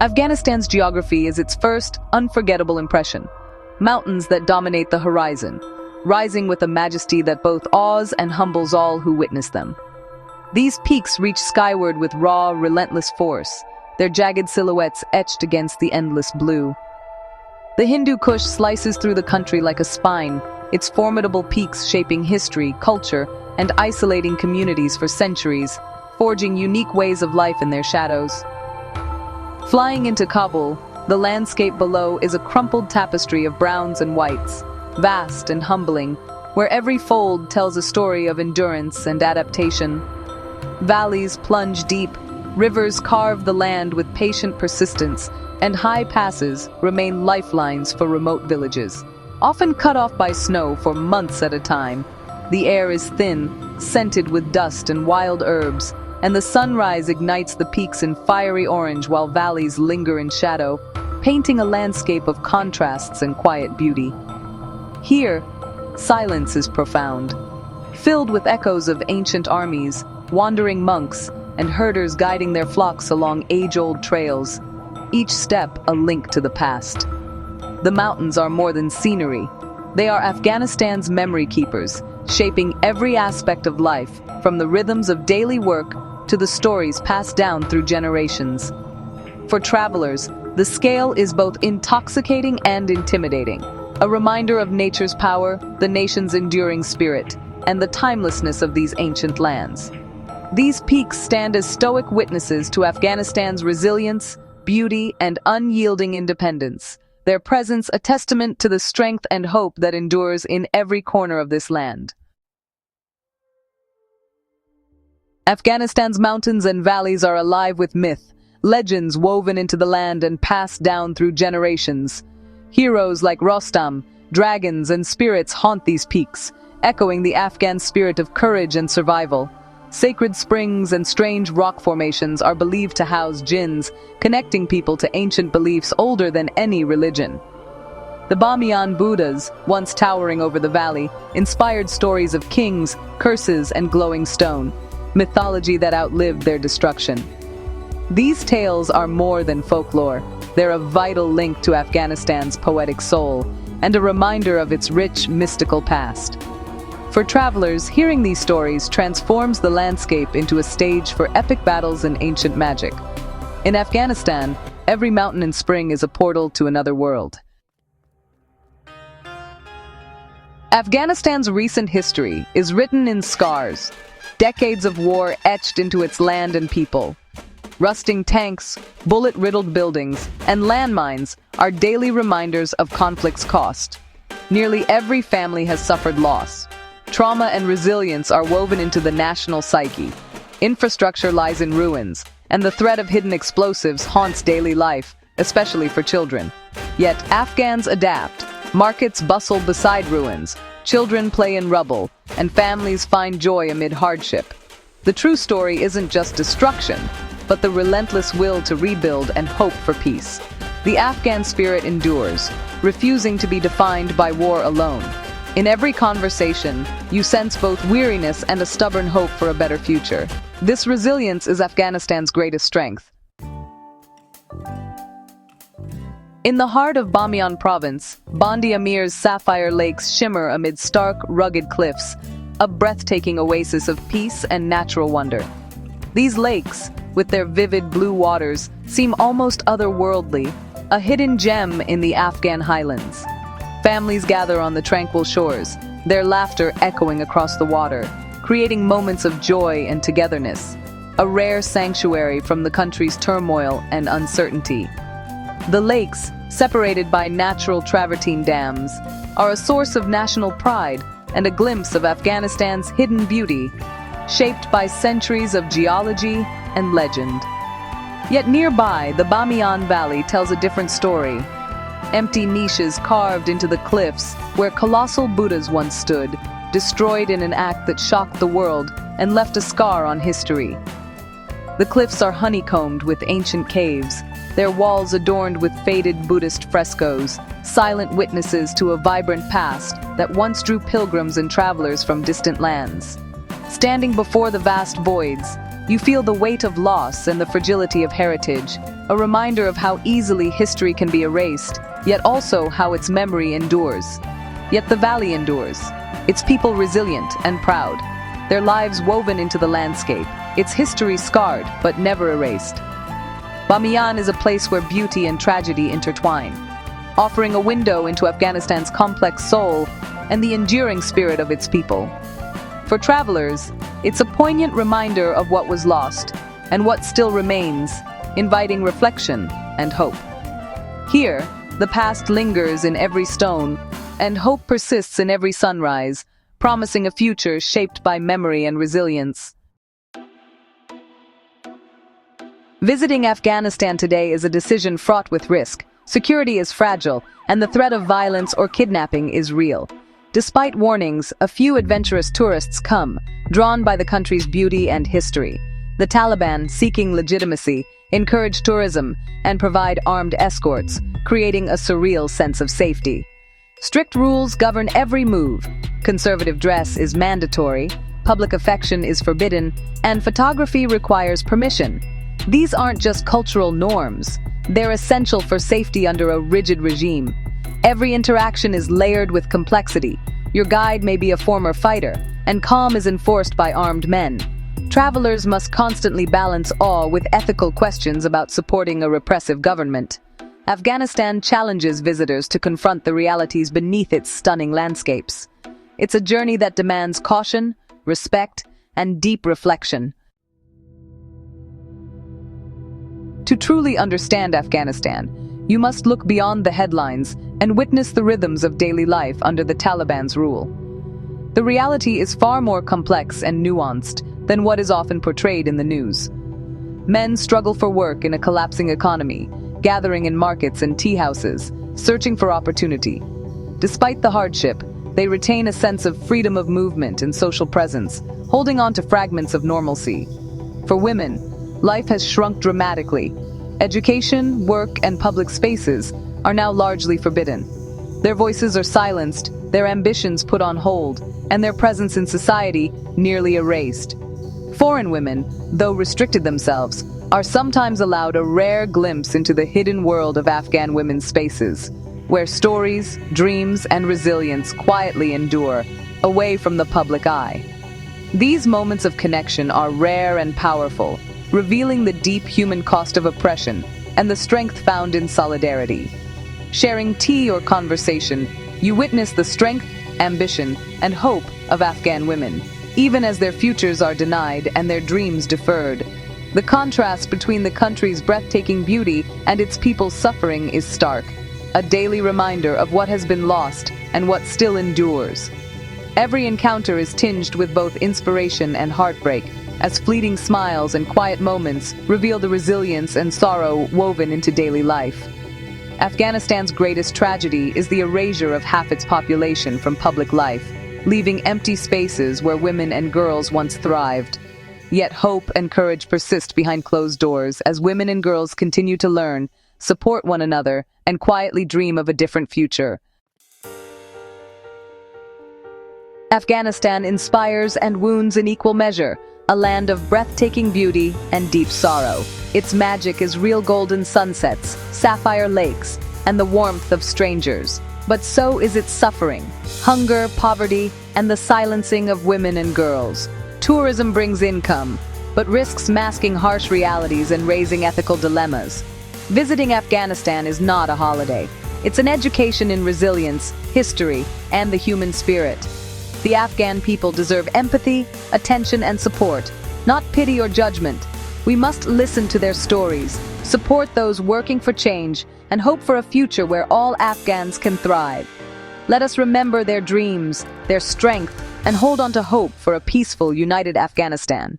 Afghanistan's geography is its first, unforgettable impression. Mountains that dominate the horizon, rising with a majesty that both awes and humbles all who witness them. These peaks reach skyward with raw, relentless force, their jagged silhouettes etched against the endless blue. The Hindu Kush slices through the country like a spine, its formidable peaks shaping history, culture, and isolating communities for centuries, forging unique ways of life in their shadows. Flying into Kabul, the landscape below is a crumpled tapestry of browns and whites, vast and humbling, where every fold tells a story of endurance and adaptation. Valleys plunge deep, rivers carve the land with patient persistence, and high passes remain lifelines for remote villages. Often cut off by snow for months at a time, the air is thin, scented with dust and wild herbs, and the sunrise ignites the peaks in fiery orange while valleys linger in shadow, painting a landscape of contrasts and quiet beauty. Here, silence is profound, filled with echoes of ancient armies, wandering monks, and herders guiding their flocks along age-old trails, each step a link to the past. The mountains are more than scenery. They are Afghanistan's memory keepers, shaping every aspect of life, from the rhythms of daily work to the stories passed down through generations. For travelers, the scale is both intoxicating and intimidating, a reminder of nature's power, the nation's enduring spirit, and the timelessness of these ancient lands. These peaks stand as stoic witnesses to Afghanistan's resilience, beauty, and unyielding independence, their presence a testament to the strength and hope that endures in every corner of this land. Afghanistan's mountains and valleys are alive with myth, legends woven into the land and passed down through generations. Heroes like Rostam, dragons, and spirits haunt these peaks, echoing the Afghan spirit of courage and survival. Sacred springs and strange rock formations are believed to house jinns, connecting people to ancient beliefs older than any religion. The Bamiyan Buddhas, once towering over the valley, inspired stories of kings, curses, and glowing stone, mythology that outlived their destruction. These tales are more than folklore. They're a vital link to Afghanistan's poetic soul, and a reminder of its rich, mystical past. For travelers, hearing these stories transforms the landscape into a stage for epic battles and ancient magic. In Afghanistan, every mountain in spring is a portal to another world. Afghanistan's recent history is written in scars, decades of war etched into its land and people. Rusting tanks, bullet-riddled buildings, and landmines are daily reminders of conflict's cost. Nearly every family has suffered loss. Trauma and resilience are woven into the national psyche. Infrastructure lies in ruins, and the threat of hidden explosives haunts daily life, especially for children. Yet Afghans adapt. Markets bustle beside ruins, children play in rubble, and families find joy amid hardship. The true story isn't just destruction, but the relentless will to rebuild and hope for peace. The Afghan spirit endures, refusing to be defined by war alone. In every conversation, you sense both weariness and a stubborn hope for a better future. This resilience is Afghanistan's greatest strength. In the heart of Bamiyan province, Bandi Amir's sapphire lakes shimmer amid stark, rugged cliffs, a breathtaking oasis of peace and natural wonder. These lakes, with their vivid blue waters, seem almost otherworldly, a hidden gem in the Afghan highlands. Families gather on the tranquil shores, their laughter echoing across the water, creating moments of joy and togetherness, a rare sanctuary from the country's turmoil and uncertainty. The lakes, separated by natural travertine dams, are a source of national pride and a glimpse of Afghanistan's hidden beauty, shaped by centuries of geology and legend. Yet nearby, the Bamiyan Valley tells a different story. Empty niches carved into the cliffs where colossal Buddhas once stood, destroyed in an act that shocked the world and left a scar on history. The cliffs are honeycombed with ancient caves, their walls adorned with faded Buddhist frescoes, silent witnesses to a vibrant past that once drew pilgrims and travelers from distant lands. Standing before the vast voids, You feel the weight of loss and the fragility of heritage, a reminder of how easily history can be erased, yet also how its memory endures. Yet the valley endures, its people resilient and proud, their lives woven into the landscape, its history scarred but never erased. Bamiyan is a place where beauty and tragedy intertwine, offering a window into Afghanistan's complex soul and the enduring spirit of its people. For travelers, it's a poignant reminder of what was lost and what still remains, inviting reflection and hope. Here, the past lingers in every stone, and hope persists in every sunrise, promising a future shaped by memory and resilience. Visiting Afghanistan today is a decision fraught with risk. Security is fragile, and the threat of violence or kidnapping is real. Despite warnings, a few adventurous tourists come, drawn by the country's beauty and history. The Taliban, seeking legitimacy, encourage tourism and provide armed escorts, creating a surreal sense of safety. Strict rules govern every move. Conservative dress is mandatory, public affection is forbidden, and photography requires permission. These aren't just cultural norms. They're essential for safety under a rigid regime. Every interaction is layered with complexity. Your guide may be a former fighter, and calm is enforced by armed men. Travelers must constantly balance awe with ethical questions about supporting a repressive government. Afghanistan challenges visitors to confront the realities beneath its stunning landscapes. It's a journey that demands caution, respect, and deep reflection. To truly understand Afghanistan, you must look beyond the headlines and witness the rhythms of daily life under the Taliban's rule. The reality is far more complex and nuanced than what is often portrayed in the news. Men struggle for work in a collapsing economy, gathering in markets and tea houses, searching for opportunity. Despite the hardship, they retain a sense of freedom of movement and social presence, holding on to fragments of normalcy. For women, life has shrunk dramatically. Education, work, and public spaces are now largely forbidden. Their voices are silenced, their ambitions put on hold, and their presence in society nearly erased. Foreign women, though restricted themselves, are sometimes allowed a rare glimpse into the hidden world of Afghan women's spaces, where stories, dreams, and resilience quietly endure, away from the public eye. These moments of connection are rare and powerful, revealing the deep human cost of oppression and the strength found in solidarity. Sharing tea or conversation, you witness the strength, ambition, and hope of Afghan women, even as their futures are denied and their dreams deferred. The contrast between the country's breathtaking beauty and its people's suffering is stark, a daily reminder of what has been lost and what still endures. Every encounter is tinged with both inspiration and heartbreak, as fleeting smiles and quiet moments reveal the resilience and sorrow woven into daily life. Afghanistan's greatest tragedy is the erasure of half its population from public life, leaving empty spaces where women and girls once thrived. Yet hope and courage persist behind closed doors as women and girls continue to learn, support one another, and quietly dream of a different future. Afghanistan inspires and wounds in equal measure, a land of breathtaking beauty and deep sorrow. Its magic is real golden sunsets, sapphire lakes, and the warmth of strangers. But so is its suffering, hunger, poverty, and the silencing of women and girls. Tourism brings income, but risks masking harsh realities and raising ethical dilemmas. Visiting Afghanistan is not a holiday. It's an education in resilience, history, and the human spirit. The Afghan people deserve empathy, attention, and support, not pity or judgment. We must listen to their stories, support those working for change, and hope for a future where all Afghans can thrive. Let us remember their dreams, their strength, and hold on to hope for a peaceful, united Afghanistan.